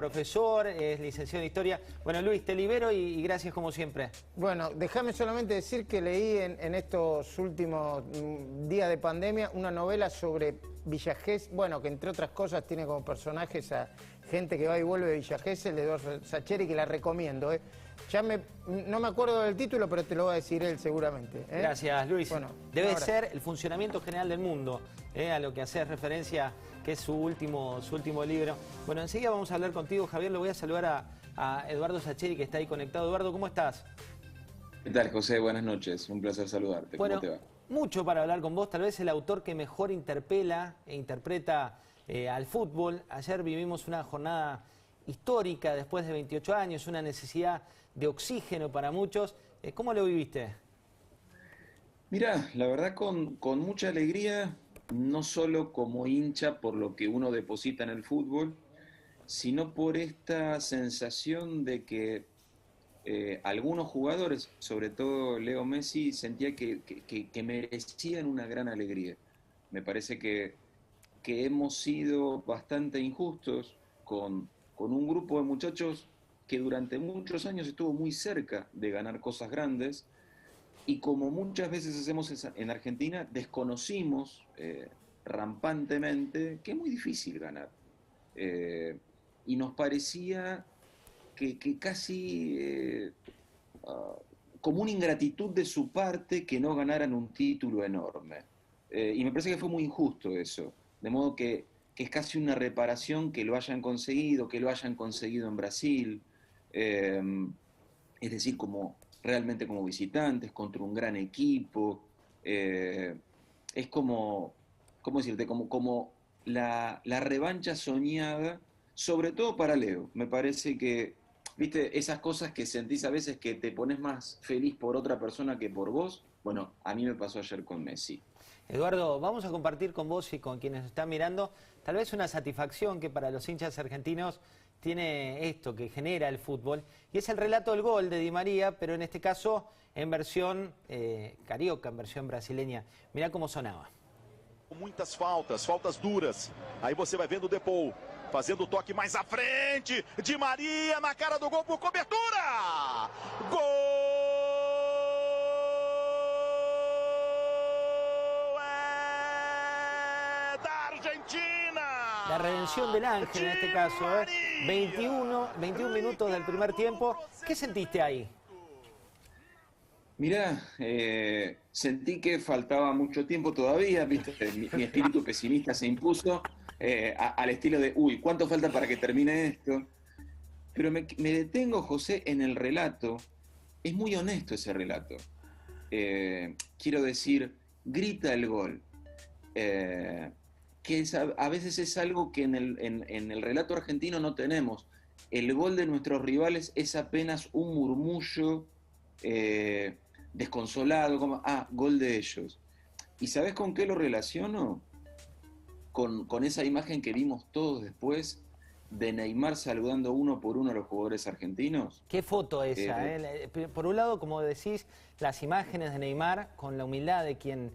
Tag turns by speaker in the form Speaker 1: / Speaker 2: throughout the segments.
Speaker 1: Profesor, es licenciado en Historia. Bueno, Luis, te libero y gracias como siempre.
Speaker 2: Bueno, déjame solamente decir que leí en estos últimos días de pandemia una novela sobre Villa Gesell, bueno, que entre otras cosas tiene como personajes a gente que va y vuelve de Villa Gesell, de Eduardo Sacheri, que la recomiendo. No me acuerdo del título, pero te lo va a decir él seguramente.
Speaker 1: Gracias, Luis.
Speaker 2: Bueno,
Speaker 1: debe ser El funcionamiento general del mundo, a lo que hace referencia, que es su último libro. Bueno, enseguida vamos a hablar contigo, Javier. Lo voy a saludar a Eduardo Sacheri, que está ahí conectado. Eduardo, ¿cómo estás?
Speaker 3: ¿Qué tal, José? Buenas noches. Un placer saludarte.
Speaker 1: Bueno,
Speaker 3: ¿cómo te va?
Speaker 1: Mucho para hablar con vos. Tal vez el autor que mejor interpela e interpreta al fútbol. Ayer vivimos una jornada histórica después de 28 años, una necesidad de oxígeno para muchos. ¿Cómo lo viviste?
Speaker 3: Mirá, la verdad con mucha alegría, no solo como hincha por lo que uno deposita en el fútbol, sino por esta sensación de que algunos jugadores, sobre todo Leo Messi, sentía que merecían una gran alegría. Me parece que hemos sido bastante injustos con un grupo de muchachos que durante muchos años estuvo muy cerca de ganar cosas grandes y como muchas veces hacemos en Argentina, desconocimos rampantemente que es muy difícil ganar. Y nos parecía que casi como una ingratitud de su parte que no ganaran un título enorme. Y me parece que fue muy injusto eso. De modo que es casi una reparación que lo hayan conseguido en Brasil. Eh, es decir, realmente como visitantes, contra un gran equipo. Es como, ¿cómo decirte? Como la revancha soñada, sobre todo para Leo. Me parece que, viste, esas cosas que sentís a veces que te pones más feliz por otra persona que por vos. Bueno, a mí me pasó ayer con Messi.
Speaker 1: Eduardo, vamos a compartir con vos y con quienes están mirando tal vez una satisfacción que para los hinchas argentinos tiene esto que genera el fútbol, y es el relato del gol de Di María, pero en este caso en versión carioca, en versión brasileña. Mirá cómo sonaba.
Speaker 4: Muitas faltas duras. Aí você vai vendo o Depou fazendo o toque mais à frente. Di Maria na cara do gol por cobertura. Gol é da Argentina.
Speaker 1: La redención del ángel en este caso, 21 minutos del primer tiempo. ¿Qué sentiste ahí?
Speaker 3: Mirá, sentí que faltaba mucho tiempo todavía, ¿viste? Mi espíritu pesimista se impuso al estilo de, uy, ¿cuánto falta para que termine esto? Pero me detengo, José, en el relato. Es muy honesto ese relato. Quiero decir, grita el gol. Que a veces es algo que en el relato argentino no tenemos. El gol de nuestros rivales es apenas un murmullo desconsolado, como, gol de ellos. ¿Y sabes con qué lo relaciono? Con esa imagen que vimos todos después de Neymar saludando uno por uno a los jugadores argentinos.
Speaker 1: ¿Qué foto esa? Por un lado, como decís, las imágenes de Neymar con la humildad de quien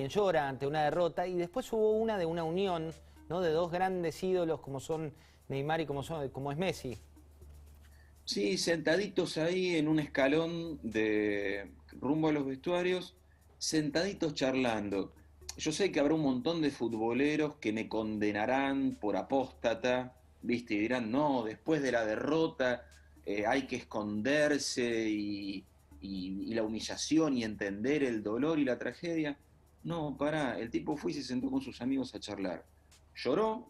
Speaker 1: llora ante una derrota, y después hubo una de una unión, ¿no?, de dos grandes ídolos como son Neymar y como es Messi.
Speaker 3: Sí, sentaditos ahí en un escalón de rumbo a los vestuarios, sentaditos charlando. Yo sé que habrá un montón de futboleros que me condenarán por apóstata, ¿viste? Y dirán, no, después de la derrota hay que esconderse y la humillación y entender el dolor y la tragedia. No, pará, el tipo fue y se sentó con sus amigos a charlar. Lloró,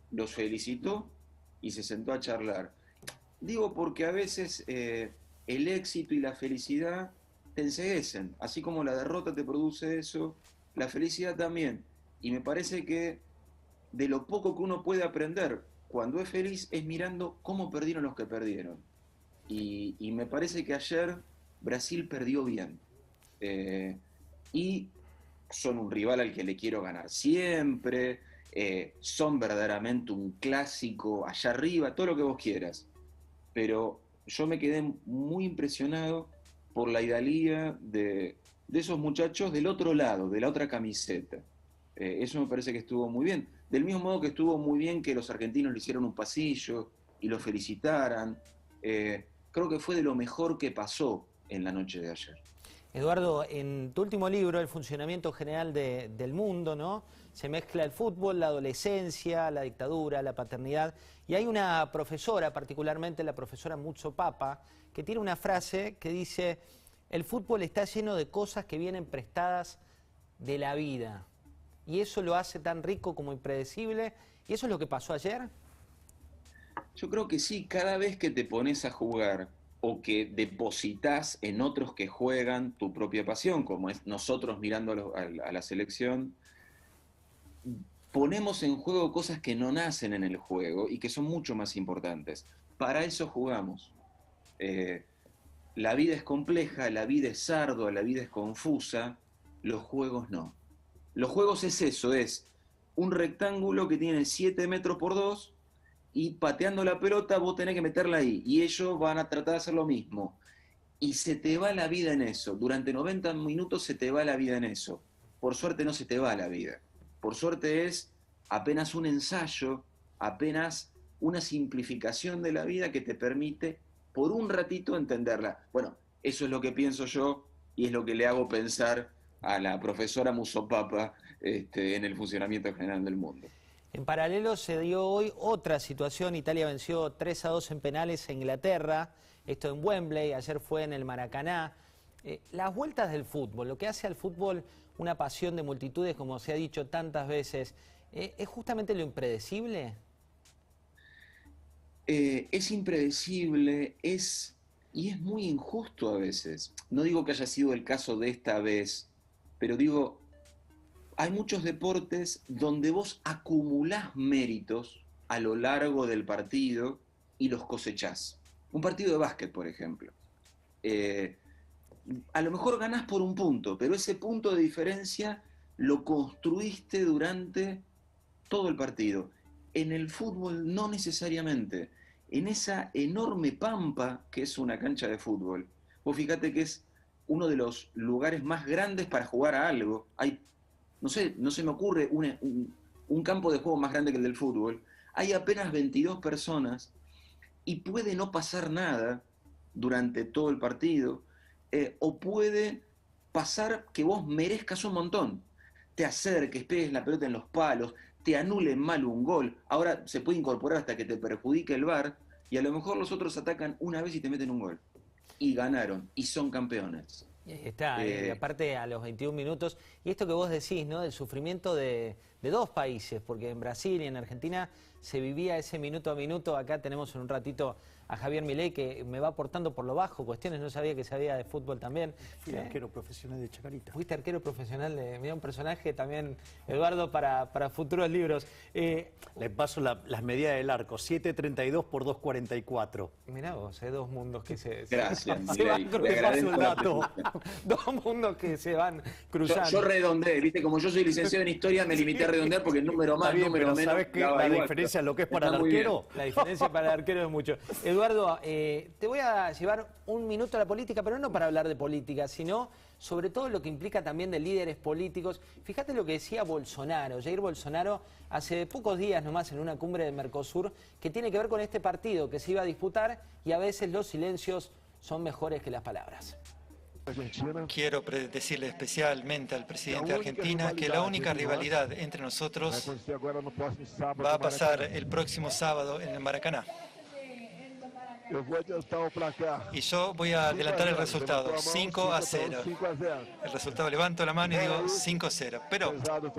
Speaker 3: los felicitó y se sentó a charlar. Digo porque a veces el éxito y la felicidad te enceguecen, así como la derrota te produce eso, la felicidad también. Y me parece que de lo poco que uno puede aprender cuando es feliz es mirando cómo perdieron los que perdieron. Y me parece que ayer Brasil perdió bien. Y son un rival al que le quiero ganar siempre, son verdaderamente un clásico allá arriba, todo lo que vos quieras. Pero yo me quedé muy impresionado por la hidalguía de esos muchachos del otro lado, de la otra camiseta. Eso me parece que estuvo muy bien. Del mismo modo que estuvo muy bien que los argentinos le hicieron un pasillo, y lo felicitaran. Creo que fue de lo mejor que pasó en la noche de ayer.
Speaker 1: Eduardo, en tu último libro, El funcionamiento general del mundo, ¿no? Se mezcla el fútbol, la adolescencia, la dictadura, la paternidad. Y hay una profesora, particularmente la profesora Muzzo Papa, que tiene una frase que dice: el fútbol está lleno de cosas que vienen prestadas de la vida. Y eso lo hace tan rico como impredecible. ¿Y eso es lo que pasó ayer?
Speaker 3: Yo creo que sí, cada vez que te pones a jugar o que depositas en otros que juegan tu propia pasión, como es nosotros mirando a la selección, ponemos en juego cosas que no nacen en el juego y que son mucho más importantes. Para eso jugamos. La vida es compleja, la vida es ardua, la vida es confusa, los juegos no. Los juegos es eso, es un rectángulo que tiene 7 metros por 2 y pateando la pelota vos tenés que meterla ahí y ellos van a tratar de hacer lo mismo. Y se te va la vida en eso. Durante 90 minutos se te va la vida en eso. Por suerte no se te va la vida. Por suerte es apenas un ensayo, apenas una simplificación de la vida que te permite por un ratito entenderla. Bueno, eso es lo que pienso yo y es lo que le hago pensar a la profesora Muzzo Papa en el funcionamiento general del mundo.
Speaker 1: En paralelo se dio hoy otra situación. Italia venció 3-2 en penales a Inglaterra, esto en Wembley, ayer fue en el Maracaná. Las vueltas del fútbol, lo que hace al fútbol una pasión de multitudes, como se ha dicho tantas veces, ¿es justamente lo impredecible?
Speaker 3: Es impredecible, y es muy injusto a veces. No digo que haya sido el caso de esta vez, pero digo, hay muchos deportes donde vos acumulás méritos a lo largo del partido y los cosechás. Un partido de básquet, por ejemplo. A lo mejor ganás por un punto, pero ese punto de diferencia lo construiste durante todo el partido. En el fútbol no necesariamente. En esa enorme pampa que es una cancha de fútbol, vos fíjate que es uno de los lugares más grandes para jugar a algo. Hay, no sé, no se me ocurre un campo de juego más grande que el del fútbol. Hay apenas 22 personas y puede no pasar nada durante todo el partido, o puede pasar que vos merezcas un montón. Te acerques, pegues la pelota en los palos, te anulen mal un gol. Ahora se puede incorporar hasta que te perjudique el VAR y a lo mejor los otros atacan una vez y te meten un gol. Y ganaron, y son campeones.
Speaker 1: Está, aparte a los 21 minutos, y esto que vos decís, ¿no? Del sufrimiento de dos países, porque en Brasil y en Argentina se vivía ese minuto a minuto. Acá tenemos en un ratito a Javier Milei, que me va aportando por lo bajo cuestiones, no sabía que sabía de fútbol también.
Speaker 5: Fui arquero profesional de Chacarita.
Speaker 1: Fuiste arquero profesional, mira, un personaje también, Eduardo, para futuros libros.
Speaker 5: Le paso las medidas del arco, 7.32 por 2.44.
Speaker 1: Mirá vos, dos mundos que se
Speaker 3: Gracias,
Speaker 1: van cruzando. Dos mundos que se van cruzando.
Speaker 3: Yo redondeé, viste, como yo soy licenciado en historia, me limité a redondear porque el número más,
Speaker 5: bien,
Speaker 3: número menos.
Speaker 5: ¿sabes qué? La diferencia, lo que es para el arquero.
Speaker 1: La diferencia para el arquero es mucho. Eduardo, te voy a llevar un minuto a la política, pero no para hablar de política, sino sobre todo lo que implica también de líderes políticos. Fíjate lo que decía Bolsonaro, Jair Bolsonaro, hace pocos días nomás en una cumbre de Mercosur, que tiene que ver con este partido que se iba a disputar y a veces los silencios son mejores que las palabras.
Speaker 6: Quiero decirle especialmente al presidente de Argentina que la única rivalidad entre nosotros va a pasar el próximo sábado en el Maracaná. Y yo voy a adelantar el resultado, 5-0. El resultado, levanto la mano y digo 5-0. Pero,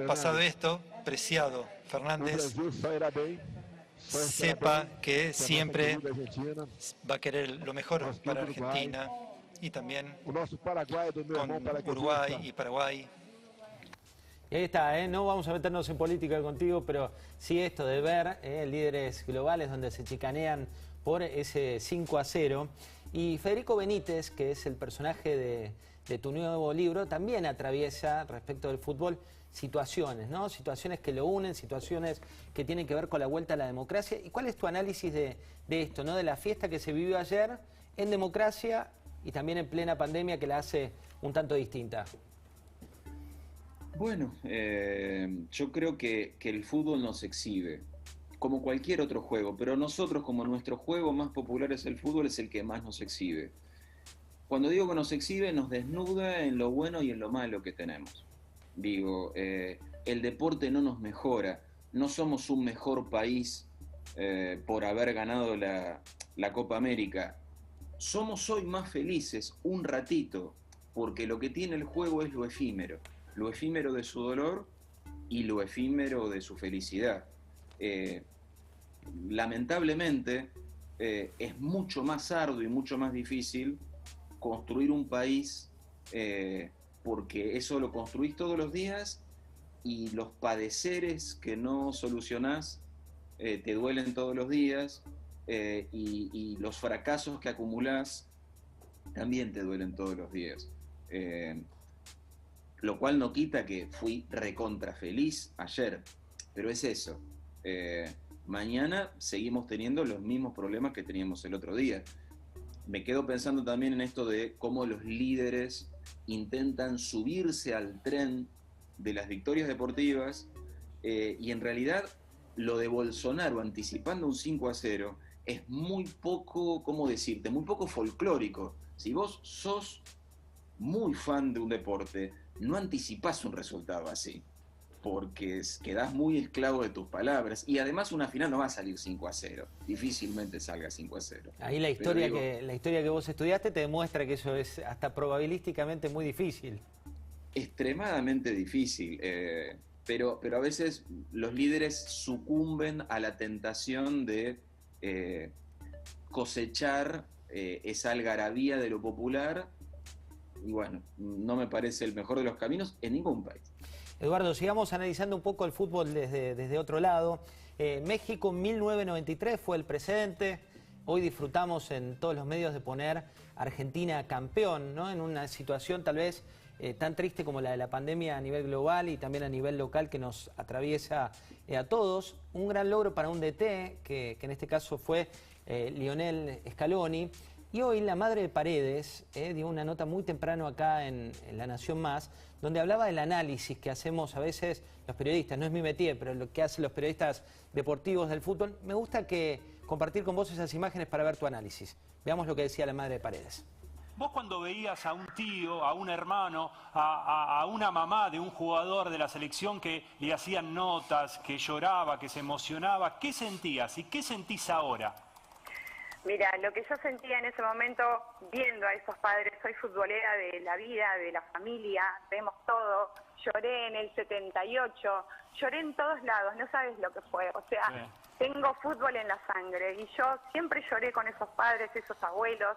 Speaker 6: pasado esto, Preciado Fernández sepa que siempre va a querer lo mejor para Argentina y también con Uruguay y Paraguay.
Speaker 1: Y ahí está, no vamos a meternos en política contigo, pero sí esto de ver líderes globales donde se chicanean por ese 5-0. Y Federico Benítez, que es el personaje de tu nuevo libro, también atraviesa, respecto del fútbol, situaciones, ¿no? Situaciones que lo unen, situaciones que tienen que ver con la vuelta a la democracia. ¿Y cuál es tu análisis de esto, ¿no? De la fiesta que se vivió ayer en democracia y también en plena pandemia, que la hace un tanto distinta?
Speaker 3: Bueno, yo creo que el fútbol nos exhibe. como cualquier otro juego, pero nosotros, como nuestro juego más popular es el fútbol, es el que más nos exhibe. Cuando digo que nos exhibe, nos desnuda en lo bueno y en lo malo que tenemos. Digo, el deporte no nos mejora, no somos un mejor país por haber ganado la Copa América. Somos hoy más felices un ratito, porque lo que tiene el juego es lo efímero de su dolor y lo efímero de su felicidad. Lamentablemente, es mucho más arduo y mucho más difícil construir un país, porque eso lo construís todos los días y los padeceres que no solucionás te duelen todos los días, y los fracasos que acumulás también te duelen todos los días. Lo cual no quita que fui recontra feliz ayer, pero es eso. Mañana seguimos teniendo los mismos problemas que teníamos el otro día. Me quedo pensando también en esto de cómo los líderes intentan subirse al tren de las victorias deportivas, y en realidad lo de Bolsonaro anticipando un 5-0 es muy poco, ¿cómo decirte? Muy poco folclórico. Si vos sos muy fan de un deporte, no anticipás un resultado así, porque quedás muy esclavo de tus palabras, y además una final no va a salir 5-0, difícilmente salga 5-0.
Speaker 1: Ahí la historia que vos estudiaste te demuestra que eso es hasta probabilísticamente muy difícil.
Speaker 3: Extremadamente difícil, pero a veces los líderes sucumben a la tentación de cosechar esa algarabía de lo popular, y bueno, no me parece el mejor de los caminos en ningún país.
Speaker 1: Eduardo, sigamos analizando un poco el fútbol desde otro lado. México en 1993 fue el precedente. Hoy disfrutamos en todos los medios de poner Argentina campeón, ¿no? En una situación tal vez tan triste como la de la pandemia a nivel global y también a nivel local que nos atraviesa a todos. Un gran logro para un DT, que en este caso fue Lionel Scaloni. Y hoy la madre de Paredes dio una nota muy temprano acá en La Nación Más, donde hablaba del análisis que hacemos a veces los periodistas. No es mi métier, pero lo que hacen los periodistas deportivos del fútbol. Me gusta compartir con vos esas imágenes para ver tu análisis. Veamos lo que decía la madre de Paredes.
Speaker 7: Vos cuando veías a un tío, a un hermano, a una mamá de un jugador de la selección que le hacían notas, que lloraba, que se emocionaba, ¿qué sentías y qué sentís ahora?
Speaker 8: Mira, lo que yo sentía en ese momento viendo a esos padres, soy futbolera de la vida, de la familia, vemos todo, lloré en el 78, lloré en todos lados, no sabes lo que fue, o sea, sí. Tengo fútbol en la sangre y yo siempre lloré con esos padres, esos abuelos,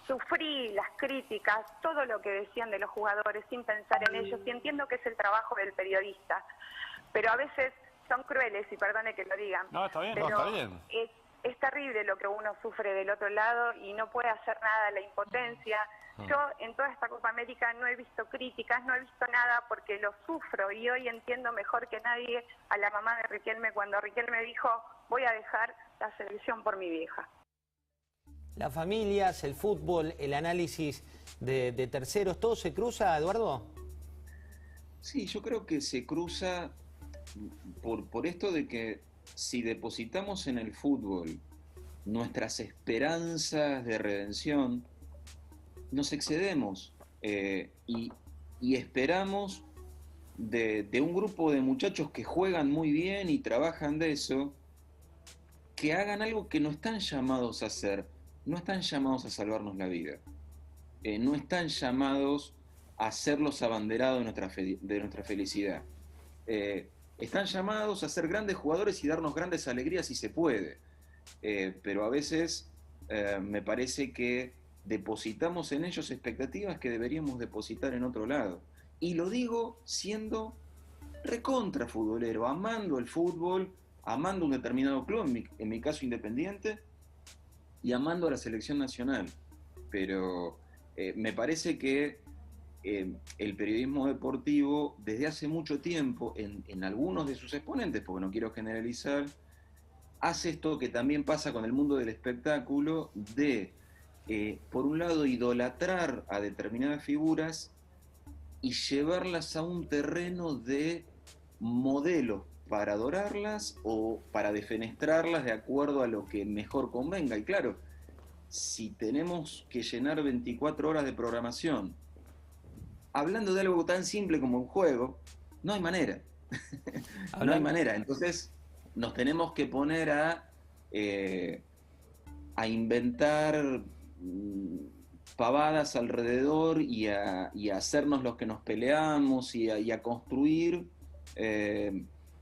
Speaker 8: sufrí las críticas, todo lo que decían de los jugadores sin pensar en ellos, y entiendo que es el trabajo del periodista, pero a veces son crueles, y perdone que lo digan.
Speaker 7: No, está bien,
Speaker 8: pero
Speaker 7: no, está bien.
Speaker 8: Es terrible lo que uno sufre del otro lado y no puede hacer nada, la impotencia. Yo en toda esta Copa América no he visto críticas, no he visto nada porque lo sufro, y hoy entiendo mejor que nadie a la mamá de Riquelme cuando Riquelme dijo: voy a dejar la selección por mi vieja.
Speaker 1: Las familias, el fútbol, el análisis de terceros, ¿todo se cruza, Eduardo?
Speaker 3: Sí, yo creo que se cruza por esto de que si depositamos en el fútbol nuestras esperanzas de redención, nos excedemos, y esperamos de un grupo de muchachos que juegan muy bien y trabajan de eso, que hagan algo que no están llamados a hacer. No están llamados a salvarnos la vida, no están llamados a ser los abanderados de nuestra felicidad. Están llamados a ser grandes jugadores y darnos grandes alegrías si se puede, pero a veces me parece que depositamos en ellos expectativas que deberíamos depositar en otro lado. Y lo digo siendo recontra futbolero, amando el fútbol, amando un determinado club, en mi caso Independiente, y amando a la selección nacional. Pero me parece que el periodismo deportivo desde hace mucho tiempo, en algunos de sus exponentes, porque no quiero generalizar, hace esto que también pasa con el mundo del espectáculo, de, por un lado, idolatrar a determinadas figuras y llevarlas a un terreno de modelo para adorarlas o para defenestrarlas de acuerdo a lo que mejor convenga. Y claro, si tenemos que llenar 24 horas de programación hablando de algo tan simple como un juego, no hay manera. No hay manera. Entonces nos tenemos que poner a inventar pavadas alrededor y a hacernos los que nos peleamos y a construir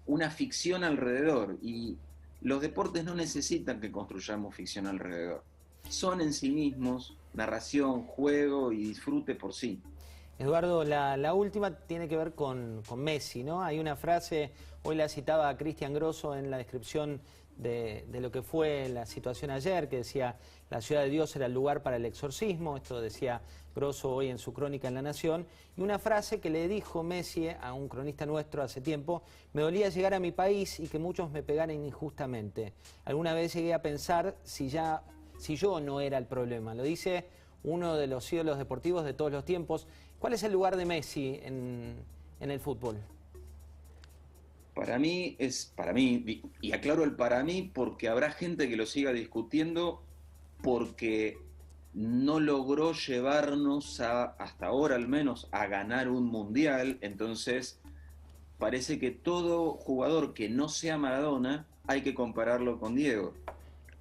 Speaker 3: una ficción alrededor. Y los deportes no necesitan que construyamos ficción alrededor. Son en sí mismos narración, juego y disfrute por sí.
Speaker 1: Eduardo, la última tiene que ver con Messi, ¿no? Hay una frase, hoy la citaba Cristian Grosso en la descripción de lo que fue la situación ayer, que decía, la ciudad de Dios era el lugar para el exorcismo, esto decía Grosso hoy en su crónica en La Nación, y una frase que le dijo Messi a un cronista nuestro hace tiempo: me dolía llegar a mi país y que muchos me pegaran injustamente. Alguna vez llegué a pensar si yo no era el problema. Lo dice uno de los ídolos deportivos de todos los tiempos. ¿Cuál es el lugar de Messi en el fútbol?
Speaker 3: Para mí, y aclaro el para mí porque habrá gente que lo siga discutiendo porque no logró llevarnos hasta ahora al menos, a ganar un mundial. Entonces parece que todo jugador que no sea Maradona hay que compararlo con Diego.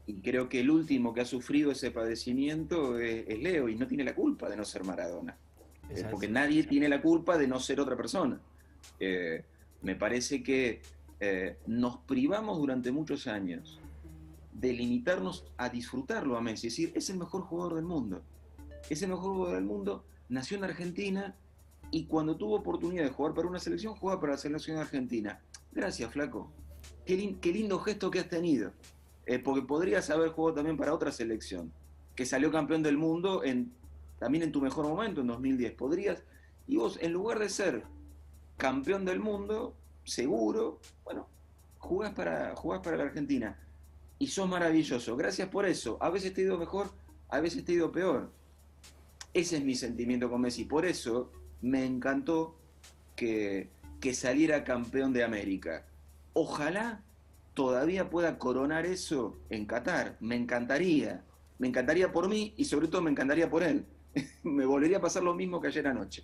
Speaker 3: Y creo que el último que ha sufrido ese padecimiento es Leo, y no tiene la culpa de no ser Maradona. Porque nadie tiene la culpa de no ser otra persona. Me parece que nos privamos durante muchos años de limitarnos a disfrutarlo a Messi. Es decir, es el mejor jugador del mundo. Es el mejor jugador del mundo, nació en Argentina y cuando tuvo oportunidad de jugar para una selección, jugaba para la selección argentina. Gracias, flaco. Qué lindo gesto que has tenido. Porque podrías haber jugado también para otra selección, que salió campeón del mundo también en tu mejor momento, en 2010. Podrías, y vos, en lugar de ser campeón del mundo, seguro, bueno, jugás para la Argentina. Y sos maravilloso. Gracias por eso. A veces te he ido mejor, a veces te he ido peor. Ese es mi sentimiento con Messi. Por eso me encantó que saliera campeón de América. Ojalá todavía pueda coronar eso en Qatar. Me encantaría por mí y sobre todo me encantaría por él. Me volvería a pasar lo mismo que ayer anoche.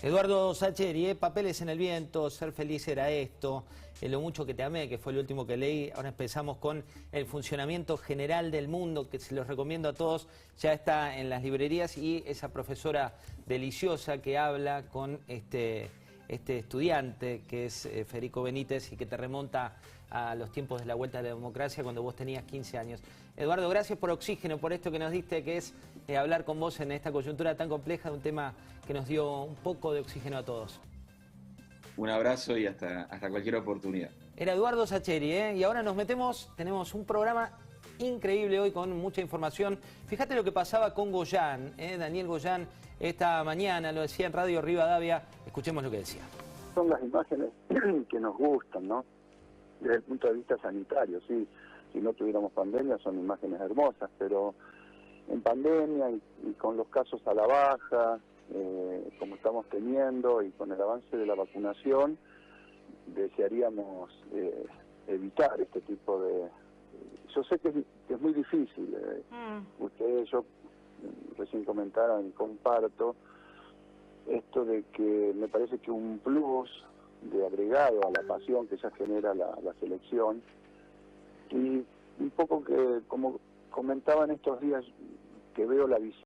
Speaker 1: Eduardo Sacheri, Papeles en el viento, Ser feliz era esto, Lo mucho que te amé, que fue el último que leí. Ahora empezamos con El funcionamiento general del mundo, que se los recomiendo a todos, ya está en las librerías, y esa profesora deliciosa que habla con este estudiante que es Federico Benítez y que te remonta a los tiempos de la Vuelta a la Democracia cuando vos tenías 15 años. Eduardo, gracias por Oxígeno, por esto que nos diste, que es hablar con vos en esta coyuntura tan compleja de un tema que nos dio un poco de oxígeno a todos.
Speaker 3: Un abrazo y hasta cualquier oportunidad.
Speaker 1: Era Eduardo Sacheri, y ahora nos metemos, tenemos un programa increíble hoy con mucha información. Fíjate lo que pasaba con Goyan, Daniel Goyan, esta mañana, lo decía en Radio Rivadavia. Escuchemos lo que decía.
Speaker 9: Son las imágenes que nos gustan, ¿no? Desde el punto de vista sanitario, sí. Si no tuviéramos pandemia son imágenes hermosas, pero en pandemia y con los casos a la baja, como estamos teniendo, y con el avance de la vacunación, desearíamos evitar este tipo de... Yo sé que es muy difícil. Ustedes, yo recién comentaron y comparto esto de que me parece que un plus de agregado a la pasión que ya genera la selección, y un poco que, como comentaba en estos días, que veo la visión